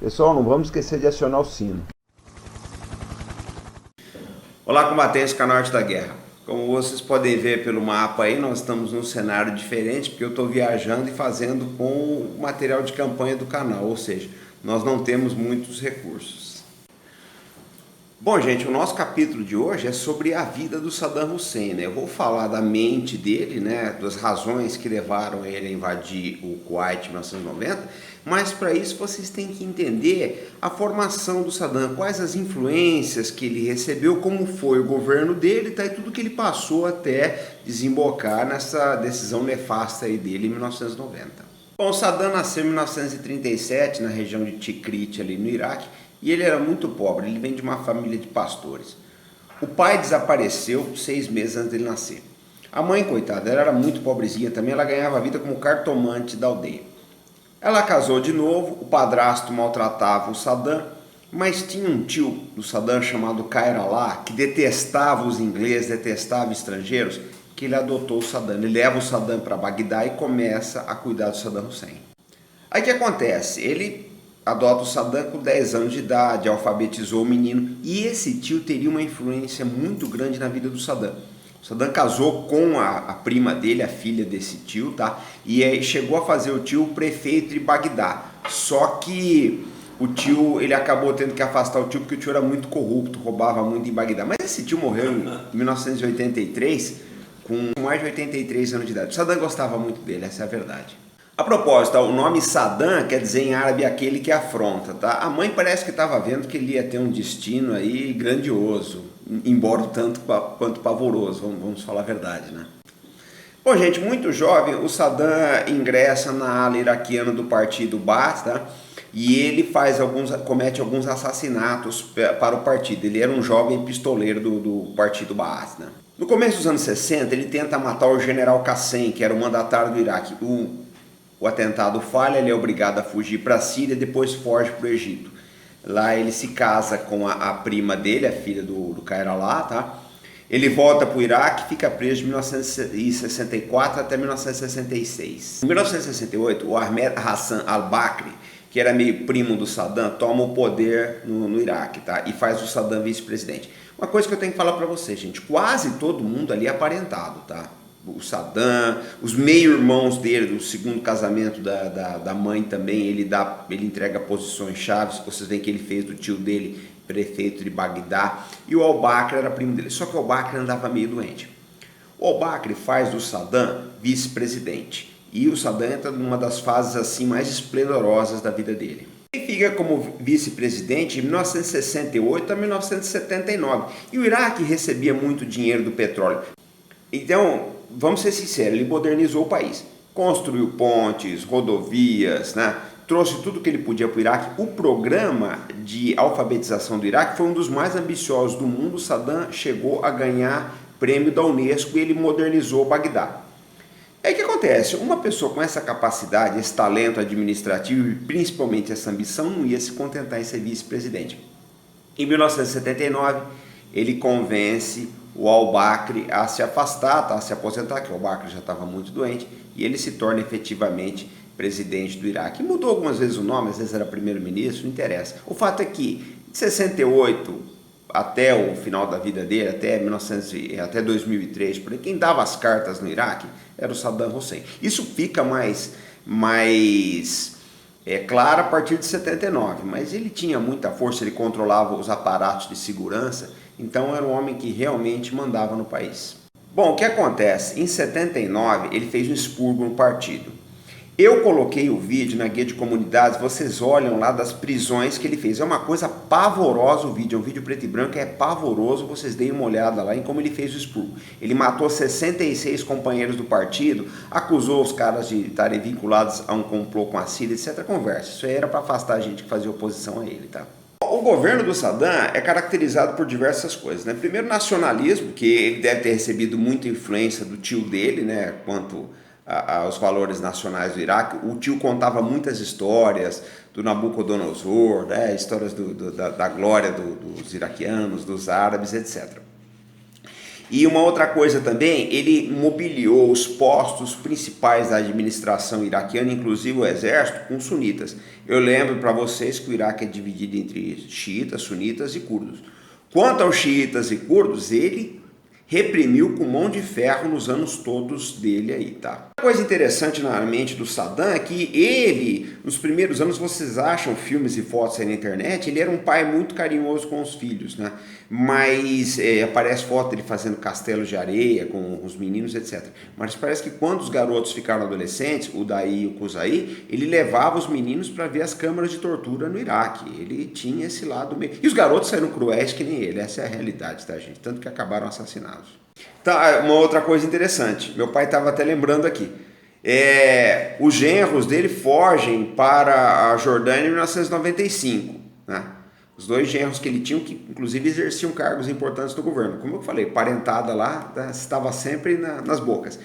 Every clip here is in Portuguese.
Pessoal, não vamos esquecer de acionar o sino. Olá, combatentes do canal Arte da Guerra. Como vocês podem ver pelo mapa aí, nós estamos num cenário diferente porque eu estou viajando e fazendo com o material de campanha do canal, ou seja, nós não temos muitos recursos. Bom, gente, o nosso capítulo de hoje é sobre a vida do Saddam Hussein, né? Eu vou falar da mente dele, né? Das razões que levaram ele a invadir o Kuwait em 1990, mas para isso vocês têm que entender a formação do Saddam, quais as influências que ele recebeu, como foi o governo dele, tá? E tudo que ele passou até desembocar nessa decisão nefasta aí dele em 1990. Bom, o Saddam nasceu em 1937 na região de Tikrit, ali no Iraque, e ele era muito pobre, ele vem de uma família de pastores. O pai desapareceu 6 meses antes dele nascer. A mãe, coitada, ela era muito pobrezinha também, ela ganhava a vida como cartomante da aldeia. Ela casou de novo, o padrasto maltratava o Saddam, mas tinha um tio do Saddam chamado Khairallah, que detestava os ingleses, detestava estrangeiros, que ele adotou o Saddam. Ele leva o Saddam para Bagdá e começa a cuidar do Saddam Hussein. Aí o que acontece? Ele adota o Saddam com 10 anos de idade, alfabetizou o menino, e esse tio teria uma influência muito grande na vida do Saddam. O Saddam casou com a prima dele, a filha desse tio, tá? E aí chegou a fazer o tio prefeito de Bagdá. Só que o tio, ele acabou tendo que afastar o tio porque o tio era muito corrupto, roubava muito em Bagdá. Mas esse tio morreu em 1983, com mais de 83 anos de idade. O Saddam gostava muito dele, essa é a verdade. A propósito, o nome Saddam quer dizer em árabe aquele que afronta, tá? A mãe parece que estava vendo que ele ia ter um destino aí grandioso, embora tanto quanto pavoroso, vamos falar a verdade, né? Bom, gente, muito jovem, o Saddam ingressa na ala iraquiana do partido Baath, tá? E ele comete alguns assassinatos para o partido. Ele era um jovem pistoleiro do partido Baath, né? No começo dos anos 60, ele tenta matar o general Qassem, que era o mandatário do Iraque. O atentado falha, ele é obrigado a fugir para a Síria, depois foge para o Egito. Lá ele se casa com a prima dele, a filha do Khairallah, tá? Ele volta para o Iraque e fica preso de 1964 até 1966. Em 1968, o Ahmed Hassan al-Bakri, que era meio primo do Saddam, toma o poder no Iraque, tá? E faz o Saddam vice-presidente. Uma coisa que eu tenho que falar para vocês, gente, quase todo mundo ali é aparentado, tá? O Saddam, os meio-irmãos dele, do segundo casamento da mãe também, ele entrega posições chaves. Vocês veem que ele fez do tio dele prefeito de Bagdá, e o al-Bakr era primo dele, só que o al-Bakr andava meio doente. O al-Bakr faz do Saddam vice-presidente, e o Saddam entra numa das fases assim mais esplendorosas da vida dele. Ele fica como vice-presidente de 1968 a 1979, e o Iraque recebia muito dinheiro do petróleo. Então, vamos ser sinceros, ele modernizou o país, construiu pontes, rodovias, né? Trouxe tudo que ele podia para o Iraque. O programa de alfabetização do Iraque foi um dos mais ambiciosos do mundo. Saddam chegou a ganhar prêmio da Unesco e ele modernizou Bagdá. Aí o que acontece? Uma pessoa com essa capacidade, esse talento administrativo e principalmente essa ambição não ia se contentar em ser vice-presidente. Em 1979, ele convence o al-Bakr a se afastar, a se aposentar, que o al-Bakr já estava muito doente, e ele se torna efetivamente presidente do Iraque. Mudou algumas vezes o nome, às vezes era primeiro-ministro, não interessa. O fato é que, de 68 até o final da vida dele, até 2003, por aí, quem dava as cartas no Iraque era o Saddam Hussein. Isso fica mais claro a partir de 79, mas ele tinha muita força, ele controlava os aparatos de segurança, então era um homem que realmente mandava no país. Bom, o que acontece? Em 79 ele fez um expurgo no partido. Eu coloquei o vídeo na guia de comunidades, vocês olham lá das prisões que ele fez. É uma coisa pavorosa o vídeo, é um vídeo preto e branco, é pavoroso, vocês deem uma olhada lá em como ele fez o expurgo. Ele matou 66 companheiros do partido, acusou os caras de estarem vinculados a um complô com a Síria, etc. Conversa. Isso aí era para afastar a gente que fazia oposição a ele, tá? O governo do Saddam é caracterizado por diversas coisas, né? Primeiro, nacionalismo, que ele deve ter recebido muita influência do tio dele, né? Quanto aos valores nacionais do Iraque. O tio contava muitas histórias do Nabucodonosor, né? Histórias da glória dos iraquianos, dos árabes, etc. E uma outra coisa também, ele mobiliou os postos principais da administração iraquiana, inclusive o exército, com sunitas. Eu lembro para vocês que o Iraque é dividido entre xiitas, sunitas e curdos. Quanto aos xiitas e curdos, ele reprimiu com mão de ferro nos anos todos dele aí, tá? Uma coisa interessante na mente do Saddam é que ele, nos primeiros anos, vocês acham filmes e fotos aí na internet, ele era um pai muito carinhoso com os filhos, né? Mas aparece foto dele fazendo castelos de areia com os meninos, etc. Mas parece que quando os garotos ficaram adolescentes, o Daí e o Kuzaí, ele levava os meninos para ver as câmaras de tortura no Iraque. Ele tinha esse lado meio... E os garotos saíram cruéis que nem ele, essa é a realidade, tá, gente? Tanto que acabaram assassinados. Tá, uma outra coisa interessante, meu pai estava até lembrando aqui, os genros dele fogem para a Jordânia em 1995, né? Os dois genros que ele tinha, que inclusive exerciam cargos importantes no governo, como eu falei, parentada lá, estava sempre nas bocas.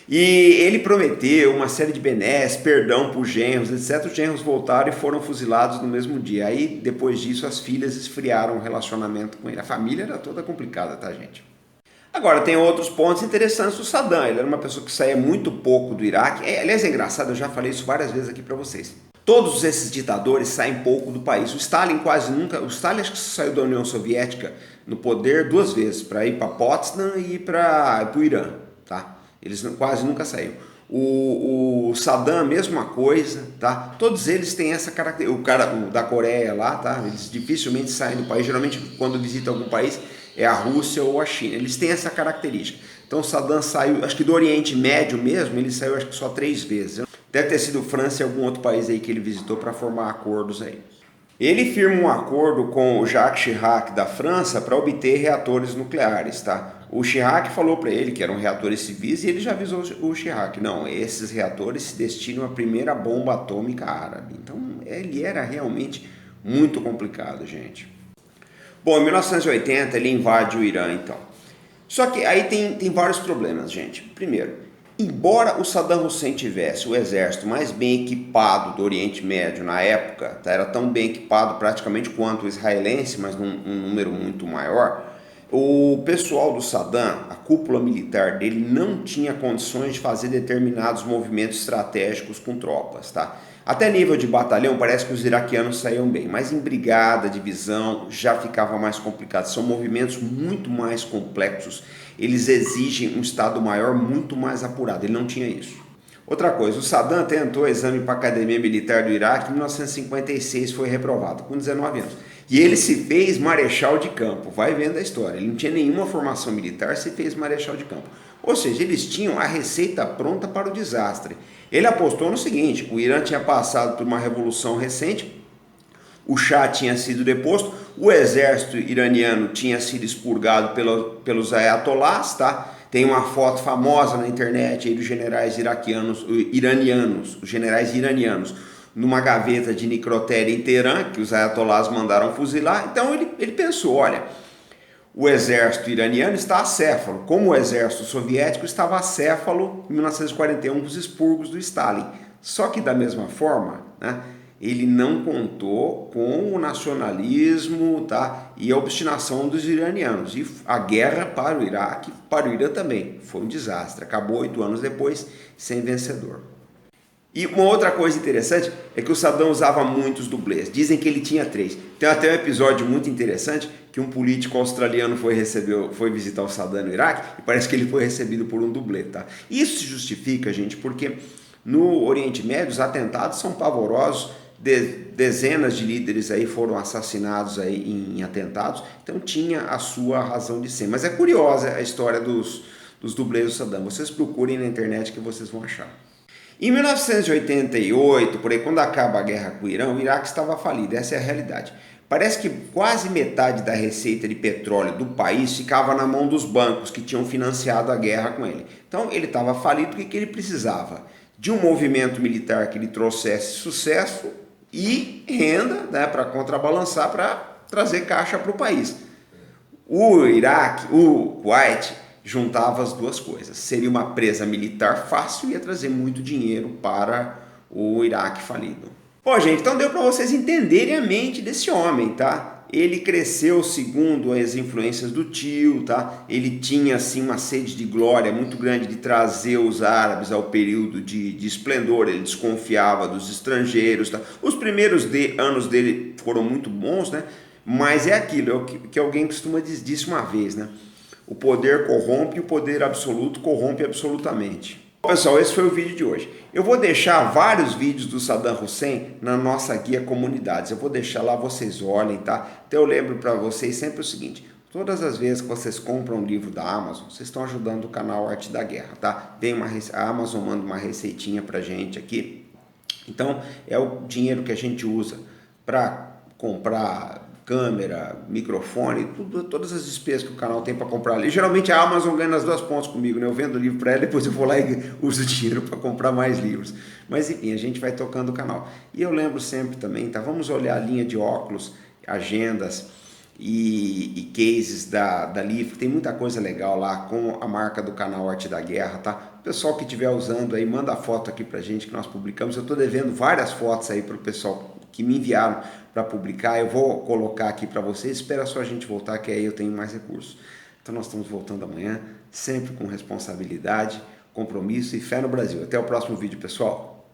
E ele prometeu uma série de benesses, perdão para os genros, etc. Os genros voltaram e foram fuzilados no mesmo dia. Aí, depois disso, as filhas esfriaram o relacionamento com ele. A família era toda complicada, tá, gente? Agora, tem outros pontos interessantes do Saddam. Ele era uma pessoa que saía muito pouco do Iraque. Aliás, é engraçado, eu já falei isso várias vezes aqui para vocês. Todos esses ditadores saem pouco do país. O Stalin quase nunca... O Stalin acho que saiu da União Soviética no poder 2 vezes, para ir para Potsdam e para o Irã, tá? Eles quase nunca saíram. O Saddam, mesma coisa, tá? Todos eles têm essa característica. O cara da Coreia lá, tá? Eles dificilmente saem do país. Geralmente, quando visitam algum país, é a Rússia ou a China. Eles têm essa característica. Então, o Saddam saiu, acho que do Oriente Médio mesmo, ele saiu acho que só 3 vezes. Deve ter sido França e algum outro país aí que ele visitou para formar acordos aí. Ele firma um acordo com o Jacques Chirac da França para obter reatores nucleares, tá? O Chirac falou para ele que eram reatores civis e ele já avisou o Chirac, não, esses reatores se destinam à primeira bomba atômica árabe. Então, ele era realmente muito complicado, gente. Bom, em 1980 ele invade o Irã, então. Só que aí tem vários problemas, gente. Primeiro, embora o Saddam Hussein tivesse o exército mais bem equipado do Oriente Médio na época, tá? Era tão bem equipado praticamente quanto o israelense, mas num número muito maior, o pessoal do Saddam, a cúpula militar dele, não tinha condições de fazer determinados movimentos estratégicos com tropas, tá? Até nível de batalhão parece que os iraquianos saíam bem, mas em brigada, divisão, já ficava mais complicado. São movimentos muito mais complexos, eles exigem um estado maior muito mais apurado, ele não tinha isso. Outra coisa, o Saddam tentou exame para a Academia Militar do Iraque em 1956, foi reprovado com 19 anos. E ele se fez marechal de campo, vai vendo a história, ele não tinha nenhuma formação militar, se fez marechal de campo. Ou seja, eles tinham a receita pronta para o desastre. Ele apostou no seguinte, o Irã tinha passado por uma revolução recente, o Shah tinha sido deposto, o exército iraniano tinha sido expurgado pelos ayatolás, tá? Tem uma foto famosa na internet aí dos generais iranianos, os generais iranianos, numa gaveta de necrotério em Teherã, que os ayatolás mandaram fuzilar. Então ele pensou, olha, o exército iraniano está acéfalo, como o exército soviético estava acéfalo em 1941 com os expurgos do Stalin. Só que da mesma forma, né, ele não contou com o nacionalismo, tá, e a obstinação dos iranianos. E a guerra para o Iraque, para o Irã também, foi um desastre. Acabou 8 anos depois sem vencedor. E uma outra coisa interessante é que o Saddam usava muitos dublês. Dizem que ele tinha 3. Tem até um episódio muito interessante que um político australiano foi visitar o Saddam no Iraque e parece que ele foi recebido por um dublê, tá? Isso se justifica, gente, porque no Oriente Médio os atentados são pavorosos. Dezenas de líderes aí foram assassinados aí em atentados, então tinha a sua razão de ser. Mas é curiosa a história dos dublês do Saddam. Vocês procurem na internet que vocês vão achar. Em 1988, por aí, quando acaba a guerra com o Irã, o Iraque estava falido, essa é a realidade. Parece que quase metade da receita de petróleo do país ficava na mão dos bancos que tinham financiado a guerra com ele. Então ele estava falido, o que ele precisava? De um movimento militar que lhe trouxesse sucesso e renda, né, para contrabalançar, para trazer caixa para o país. O Iraque, o Kuwait, juntava as duas coisas. Seria uma presa militar fácil e ia trazer muito dinheiro para o Iraque falido. Bom, gente, então deu para vocês entenderem a mente desse homem, tá? Ele cresceu segundo as influências do tio, tá? Ele tinha assim uma sede de glória muito grande de trazer os árabes ao período de esplendor, ele desconfiava dos estrangeiros, tá? Os primeiros anos dele foram muito bons, né? Mas é aquilo, é o que alguém costuma disse uma vez, né? O poder corrompe, o poder absoluto corrompe absolutamente. Pessoal, esse foi o vídeo de hoje. Eu vou deixar vários vídeos do Saddam Hussein na nossa guia Comunidades. Eu vou deixar lá, vocês olhem, tá? Então eu lembro para vocês sempre o seguinte: todas as vezes que vocês compram um livro da Amazon, vocês estão ajudando o canal Arte da Guerra, tá? A Amazon manda uma receitinha pra gente aqui. Então é o dinheiro que a gente usa para comprar câmera, microfone, todas as despesas que o canal tem para comprar ali. Geralmente a Amazon ganha nas duas pontas comigo, né? Eu vendo o livro para ela, depois eu vou lá e uso o dinheiro para comprar mais livros. Mas enfim, a gente vai tocando o canal. E eu lembro sempre também, tá? Vamos olhar a linha de óculos, agendas e cases da Leaf. Tem muita coisa legal lá com a marca do canal Arte da Guerra, tá? O pessoal que estiver usando aí, manda a foto aqui pra gente que nós publicamos. Eu estou devendo várias fotos aí pro pessoal que me enviaram para publicar. Eu vou colocar aqui para vocês. Espera só a gente voltar, que aí eu tenho mais recursos. Então nós estamos voltando amanhã, sempre com responsabilidade, compromisso e fé no Brasil. Até o próximo vídeo, pessoal.